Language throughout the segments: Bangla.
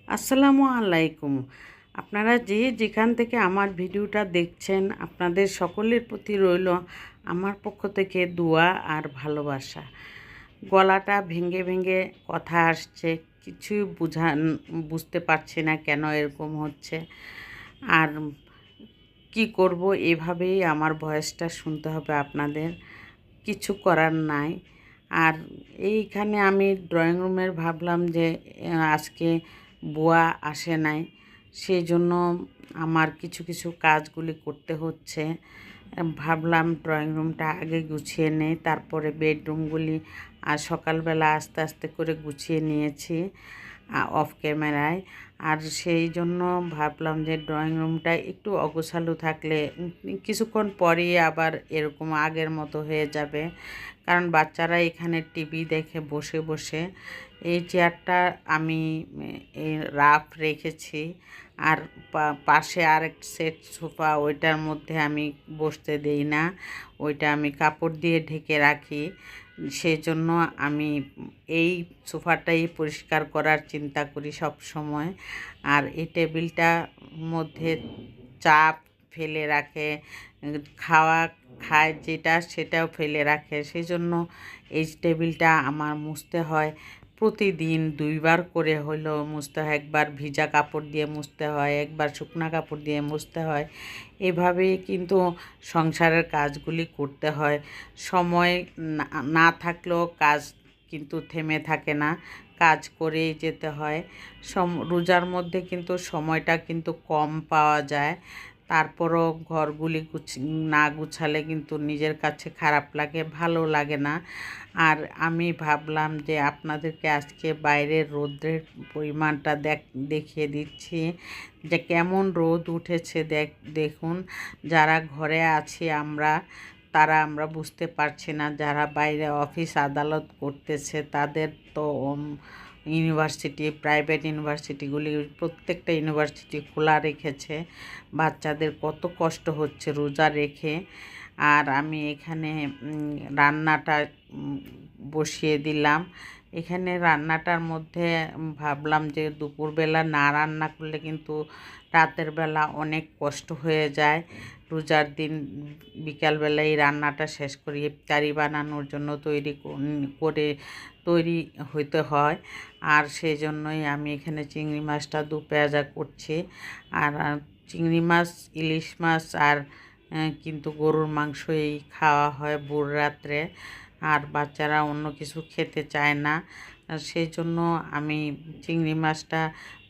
আসসালামু আলাইকুম। আপনারা যে যেখান থেকে আমার ভিডিওটা দেখছেন, আপনাদের সকলের প্রতি রইল আমার পক্ষ থেকে দোয়া আর ভালোবাসা। গলাটা ভেঙে ভেঙে কথা আসছে, কিছুই বুঝতে পারছি না কেন এরকম হচ্ছে। আর কি করব, এভাবেই আমার ভয়েসটা শুনতে হবে আপনাদের, কিছু করার নাই। আর এইখানে আমি ড্রয়িং রুমের ভাবলাম যে আজকে বুয়া আসে নাই, সেই জন্য আমার কিছু কিছু কাজগুলি করতে হচ্ছে। ভাবলাম ড্রয়িং রুমটা আগে গুছিয়ে নেই, তারপরে বেডরুমগুলি আর সকালবেলা আস্তে আস্তে করে গুছিয়ে নিয়েছি অফ ক্যামেরায়। আর সেই জন্য ভাবলাম যে ড্রয়িং রুমটা একটু অগোছালো থাকলে কিছুক্ষণ পরেই আবার এরকম আগের মতো হয়ে যাবে, কারণ বাচ্চারা এখানে টিভি দেখে বসে বসে। এই চেয়ারটা আমি রাফ রেখেছি, আর পাশে আরেক সেট সোফা, ওইটার মধ্যে আমি বসতে দেই না, ওইটা আমি কাপড় দিয়ে ঢেকে রাখি। সেই জন্য আমি এই সোফাটাই পরিষ্কার করার চিন্তা করি সব সময়। আর এই টেবিলটা মধ্যে চাপ ফেলে রাখে, খাওয়া খায় যেটা সেটাও ফেলে রাখে, সেই জন্য এই টেবিলটা আমার মুছতে হয়। প্রতিদিন 2বার করে হলেও মুছতে হয়, একবার ভিজা কাপড় দিয়ে মুছতে হয়, একবার শুকনা কাপড় দিয়ে মুছতে হয়। এভাবেই কিন্তু সংসারের কাজগুলি করতে হয়। সময় না থাকলেও কাজ কিন্তু থেমে থাকে না, কাজ করেই যেতে হয়। রোজার মধ্যে কিন্তু সময়টা কিন্তু কম পাওয়া যায়, তারপরও ঘরগুলি না গুছালে কিন্তু নিজের কাছে খারাপ লাগে, ভালো লাগে না। আর আমি ভাবলাম যে আপনাদেরকে আজকে বাইরের রোদের পরিমাণটা দেখিয়ে দিচ্ছি যে কেমন রোদ উঠেছে। দেখুন, যারা ঘরে আছি আমরা বুঝতে পারছি না, যারা বাইরে অফিস আদালত করতেছে তাদের তো ইউনিভার্সিটি, প্রাইভেট ইউনিভার্সিটিগুলি, প্রত্যেকটা ইউনিভার্সিটি খোলা রেখেছে, বাচ্চাদের কত কষ্ট হচ্ছে রোজা রেখে। আর আমি এখানে রান্নাটা বসিয়ে দিলাম। এখানে রান্নাটার মধ্যে ভাবলাম যে দুপুরবেলা না রান্না করলে কিন্তু রাতের বেলা অনেক কষ্ট হয়ে যায়। রোজার দিন বিকালবেলা এই রান্নাটা শেষ করি, ইফতারি বানানোর জন্য তৈরি হইতে হয়। আর সেই জন্যই আমি এখানে চিংড়ি মাছটা পেঁয়াজা করছি। আর চিংড়ি মাছ, ইলিশ মাছ আর কিন্তু গরুর মাংসই খাওয়া হয় ভোর রাত্রে, আর বাচ্চারা অন্য কিছু খেতে চায় না। সেই জন্য আমি চিংড়ি মাছটা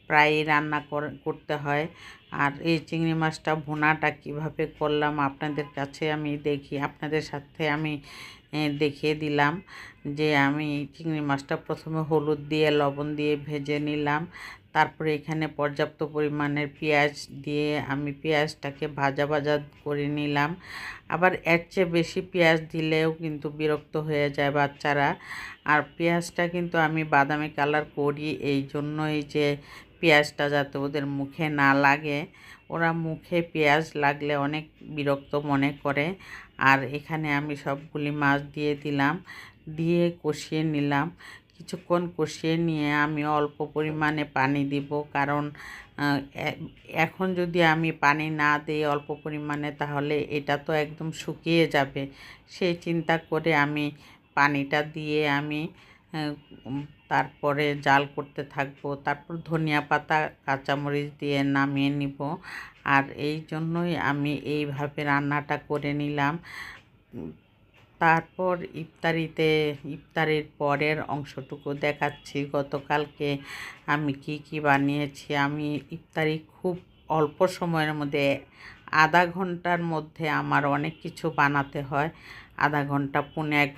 প্রায়ই রান্না করতে হয়। আর এই চিংড়ি মাছটা ভুনাটা কিভাবে করলাম আপনাদের সাথে আমি দেখিয়ে দিলাম। যে আমি চিংড়ি মাছটা প্রথমে হলুদ দিয়ে লবণ দিয়ে ভেজে নিলাম, তারপরে এখানে পর্যাপ্ত পরিমাণের পেঁয়াজ দিয়ে আমি পেঁয়াজটাকে ভাজা ভাজা করে নিলাম। আবার এর চেয়ে বেশি পেঁয়াজ দিলেও কিন্তু বিরক্ত হয়ে যায় বাচ্চারা। আর পেঁয়াজটা কিন্তু আমি বাদামি কালার করি এই জন্যই যে পেঁয়াজটা যাতে ওদের মুখে না লাগে, ওরা মুখে পেঁয়াজ লাগলে অনেক বিরক্ত মনে করে। আর এখানে আমি সবগুলি মাছ দিয়ে দিলাম, দিয়ে কষিয়ে নিলাম। কিছুক্ষণ কষিয়ে নিয়ে আমি অল্প পরিমাণে পানি দিব, কারণ এখন যদি আমি পানি না দিই অল্প পরিমাণে তাহলে এটা তো একদম শুকিয়ে যাবে। সেই চিন্তা করে আমি পানিটা দিয়ে আমি তারপরে জাল করতে থাকবো। তারপর ধনিয়া পাতা, কাঁচামরিচ দিয়ে নামিয়ে নিব। আর এই জন্যই আমি এইভাবে রান্নাটা করে নিলাম। তারপর ইফতারির পরের অংশটুকু দেখাচ্ছি। গতকালকে আমি কি বানিয়েছি। আমি ইফতারি খুব অল্প সময়ের মধ্যে, আধা ঘন্টার মধ্যে আমার অনেক কিছু বানাতে হয়। আধা ঘন্টা, পৌনে 1